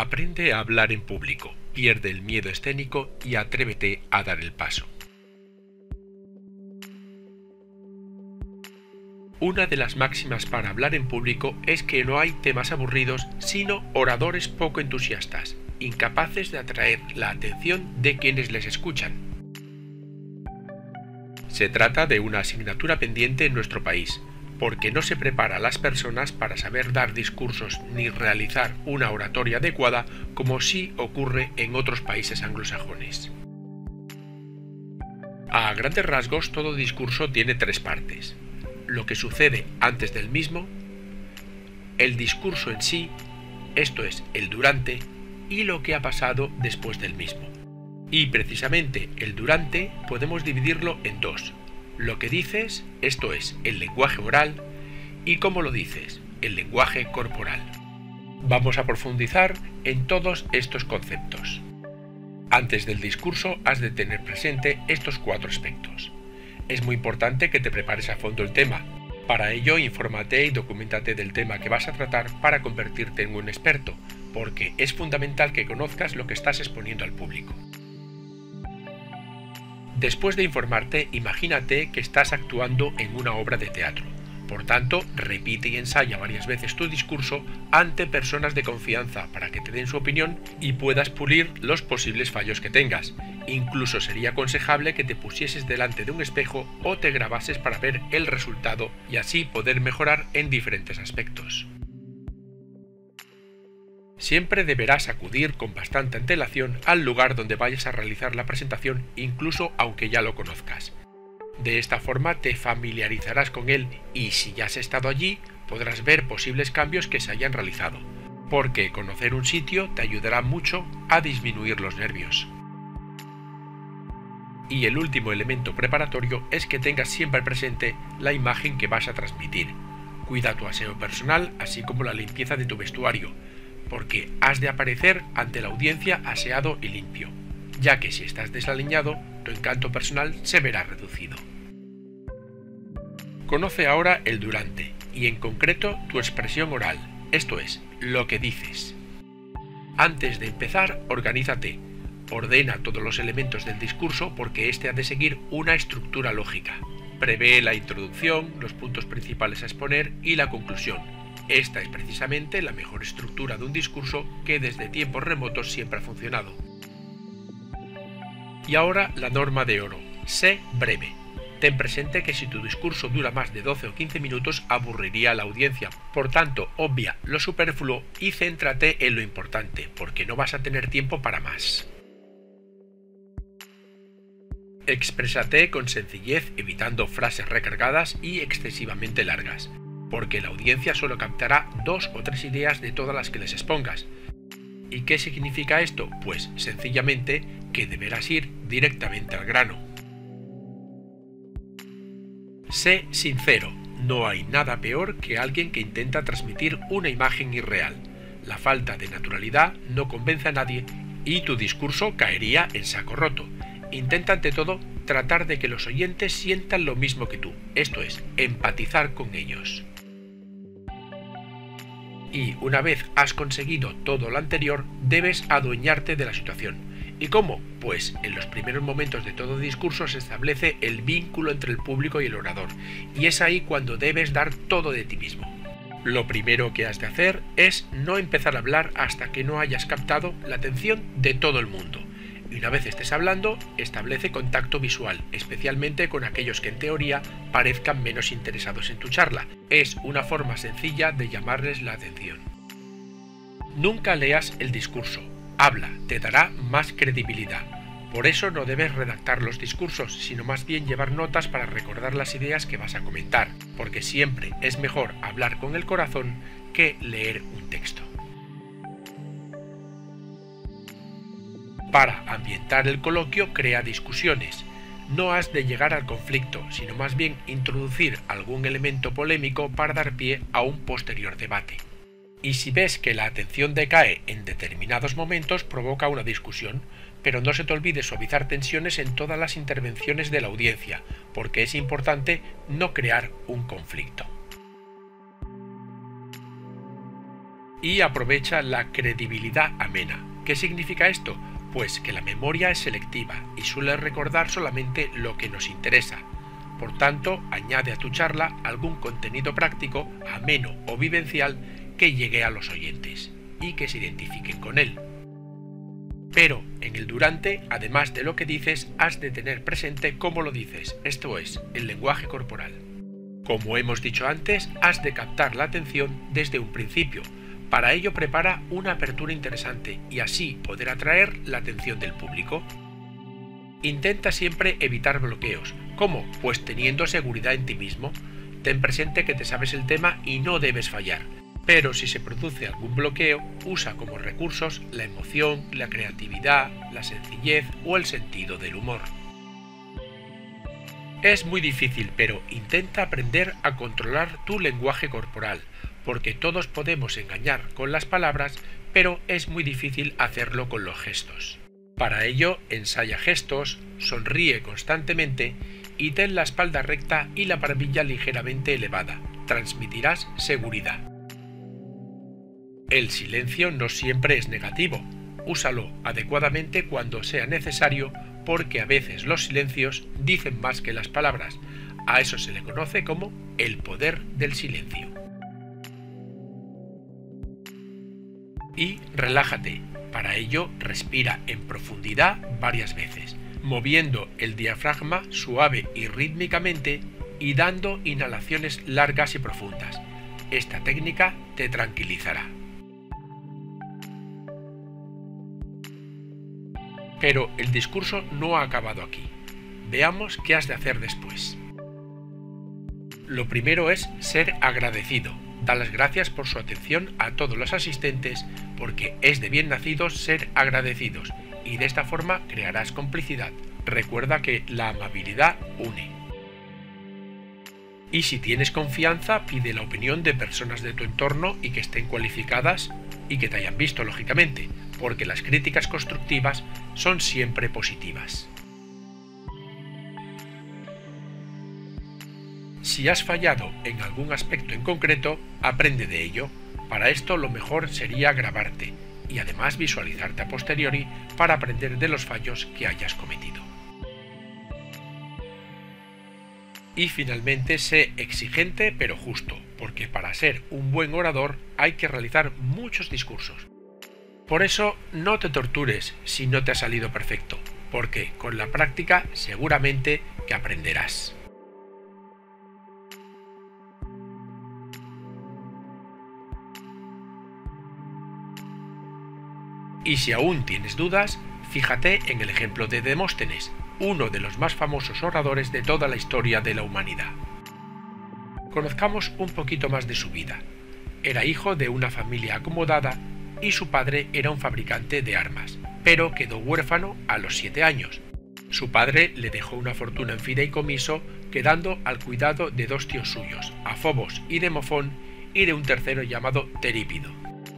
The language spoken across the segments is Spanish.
Aprende a hablar en público, pierde el miedo escénico y atrévete a dar el paso. Una de las máximas para hablar en público es que no hay temas aburridos, sino oradores poco entusiastas, incapaces de atraer la atención de quienes les escuchan. Se trata de una asignatura pendiente en nuestro país, porque no se prepara a las personas para saber dar discursos ni realizar una oratoria adecuada como sí ocurre en otros países anglosajones. A grandes rasgos, todo discurso tiene tres partes: lo que sucede antes del mismo, el discurso en sí, esto es, el durante, y lo que ha pasado después del mismo. Y precisamente el durante podemos dividirlo en dos: lo que dices, esto es, el lenguaje oral, y cómo lo dices, el lenguaje corporal. Vamos a profundizar en todos estos conceptos. Antes del discurso has de tener presente estos cuatro aspectos. Es muy importante que te prepares a fondo el tema. Para ello, infórmate y docúmentate del tema que vas a tratar para convertirte en un experto, porque es fundamental que conozcas lo que estás exponiendo al público. Después de informarte, imagínate que estás actuando en una obra de teatro. Por tanto, repite y ensaya varias veces tu discurso ante personas de confianza para que te den su opinión y puedas pulir los posibles fallos que tengas. Incluso sería aconsejable que te pusieses delante de un espejo o te grabases para ver el resultado y así poder mejorar en diferentes aspectos. Siempre deberás acudir con bastante antelación al lugar donde vayas a realizar la presentación, incluso aunque ya lo conozcas. De esta forma te familiarizarás con él y si ya has estado allí, podrás ver posibles cambios que se hayan realizado, porque conocer un sitio te ayudará mucho a disminuir los nervios. Y el último elemento preparatorio es que tengas siempre presente la imagen que vas a transmitir. Cuida tu aseo personal, así como la limpieza de tu vestuario, porque has de aparecer ante la audiencia aseado y limpio, ya que si estás desaliñado, tu encanto personal se verá reducido. Conoce ahora el durante, y en concreto tu expresión oral, esto es, lo que dices. Antes de empezar, organízate. Ordena todos los elementos del discurso porque éste ha de seguir una estructura lógica. Prevé la introducción, los puntos principales a exponer y la conclusión. Esta es precisamente la mejor estructura de un discurso que desde tiempos remotos siempre ha funcionado. Y ahora la norma de oro: sé breve. Ten presente que si tu discurso dura más de 12 o 15 minutos aburriría a la audiencia. Por tanto, obvia lo superfluo y céntrate en lo importante, porque no vas a tener tiempo para más. Exprésate con sencillez, evitando frases recargadas y excesivamente largas, porque la audiencia solo captará 2 o 3 ideas de todas las que les expongas. ¿Y qué significa esto? Pues sencillamente que deberás ir directamente al grano. Sé sincero, no hay nada peor que alguien que intenta transmitir una imagen irreal. La falta de naturalidad no convence a nadie y tu discurso caería en saco roto. Intenta ante todo tratar de que los oyentes sientan lo mismo que tú, esto es, empatizar con ellos. Y una vez has conseguido todo lo anterior, debes adueñarte de la situación. ¿Y cómo? Pues en los primeros momentos de todo discurso se establece el vínculo entre el público y el orador, y es ahí cuando debes dar todo de ti mismo. Lo primero que has de hacer es no empezar a hablar hasta que no hayas captado la atención de todo el mundo. Y una vez estés hablando, establece contacto visual, especialmente con aquellos que en teoría parezcan menos interesados en tu charla. Es una forma sencilla de llamarles la atención. Nunca leas el discurso. Habla, te dará más credibilidad. Por eso no debes redactar los discursos, sino más bien llevar notas para recordar las ideas que vas a comentar, porque siempre es mejor hablar con el corazón que leer un texto. Para ambientar el coloquio, crea discusiones. No has de llegar al conflicto, sino más bien introducir algún elemento polémico para dar pie a un posterior debate. Y si ves que la atención decae en determinados momentos, provoca una discusión, pero no se te olvide suavizar tensiones en todas las intervenciones de la audiencia, porque es importante no crear un conflicto. Y aprovecha la credibilidad amena. ¿Qué significa esto? Pues que la memoria es selectiva y suele recordar solamente lo que nos interesa. Por tanto, añade a tu charla algún contenido práctico, ameno o vivencial que llegue a los oyentes y que se identifiquen con él. Pero en el durante, además de lo que dices, has de tener presente cómo lo dices, esto es, el lenguaje corporal. Como hemos dicho antes, has de captar la atención desde un principio. Para ello prepara una apertura interesante y así poder atraer la atención del público. Intenta siempre evitar bloqueos. ¿Cómo? Pues teniendo seguridad en ti mismo. Ten presente que te sabes el tema y no debes fallar. Pero si se produce algún bloqueo, usa como recursos la emoción, la creatividad, la sencillez o el sentido del humor. Es muy difícil, pero intenta aprender a controlar tu lenguaje corporal, porque todos podemos engañar con las palabras, pero es muy difícil hacerlo con los gestos. Para ello, ensaya gestos, sonríe constantemente y ten la espalda recta y la barbilla ligeramente elevada. Transmitirás seguridad. El silencio no siempre es negativo. Úsalo adecuadamente cuando sea necesario, porque a veces los silencios dicen más que las palabras. A eso se le conoce como el poder del silencio. Y relájate. Para ello, respira en profundidad varias veces, moviendo el diafragma suave y rítmicamente y dando inhalaciones largas y profundas. Esta técnica te tranquilizará. Pero el discurso no ha acabado aquí. Veamos qué has de hacer después. Lo primero es ser agradecido. Da las gracias por su atención a todos los asistentes, porque es de bien nacidos ser agradecidos y de esta forma crearás complicidad. Recuerda que la amabilidad une. Y si tienes confianza, pide la opinión de personas de tu entorno y que estén cualificadas y que te hayan visto, lógicamente, porque las críticas constructivas son siempre positivas. Si has fallado en algún aspecto en concreto, aprende de ello. Para esto lo mejor sería grabarte y además visualizarte a posteriori para aprender de los fallos que hayas cometido. Y finalmente, sé exigente pero justo, porque para ser un buen orador hay que realizar muchos discursos. Por eso no te tortures si no te ha salido perfecto, porque con la práctica seguramente que aprenderás. Y si aún tienes dudas, fíjate en el ejemplo de Demóstenes, uno de los más famosos oradores de toda la historia de la humanidad. Conozcamos un poquito más de su vida. Era hijo de una familia acomodada y su padre era un fabricante de armas, pero quedó huérfano a los 7 años. Su padre le dejó una fortuna en fideicomiso, quedando al cuidado de 2 tíos suyos, Afobos y Demofón, y de un tercero llamado Terípido.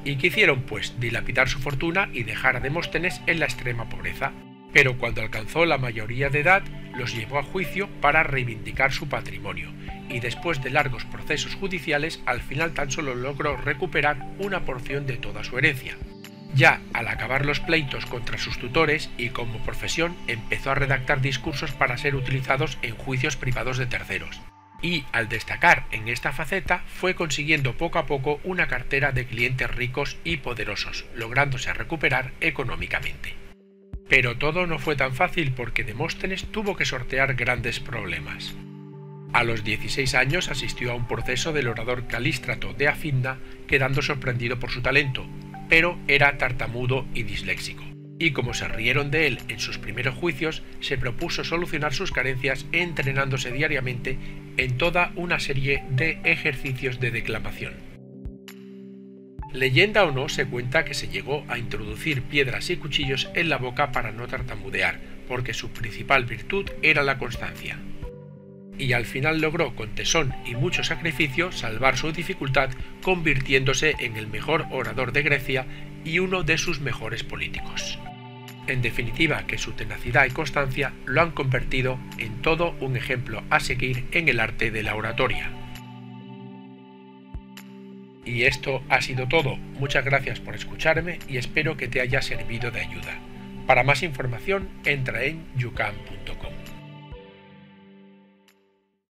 ¿Y qué hicieron? Pues dilapidar su fortuna y dejar a Demóstenes en la extrema pobreza. Pero cuando alcanzó la mayoría de edad, los llevó a juicio para reivindicar su patrimonio, y después de largos procesos judiciales, al final tan solo logró recuperar una porción de toda su herencia. Ya al acabar los pleitos contra sus tutores y como profesión, empezó a redactar discursos para ser utilizados en juicios privados de terceros. Y al destacar en esta faceta, fue consiguiendo poco a poco una cartera de clientes ricos y poderosos, lográndose recuperar económicamente. Pero todo no fue tan fácil porque Demóstenes tuvo que sortear grandes problemas. A los 16 años asistió a un proceso del orador Calístrato de Afinda, quedando sorprendido por su talento, pero era tartamudo y disléxico. Y como se rieron de él en sus primeros juicios, se propuso solucionar sus carencias entrenándose diariamente en toda una serie de ejercicios de declamación. Leyenda o no, se cuenta que se llegó a introducir piedras y cuchillos en la boca para no tartamudear, porque su principal virtud era la constancia. Y al final logró, con tesón y mucho sacrificio, salvar su dificultad, convirtiéndose en el mejor orador de Grecia y uno de sus mejores políticos. En definitiva, que su tenacidad y constancia lo han convertido en todo un ejemplo a seguir en el arte de la oratoria. Y esto ha sido todo. Muchas gracias por escucharme y espero que te haya servido de ayuda. Para más información entra en yucam.com.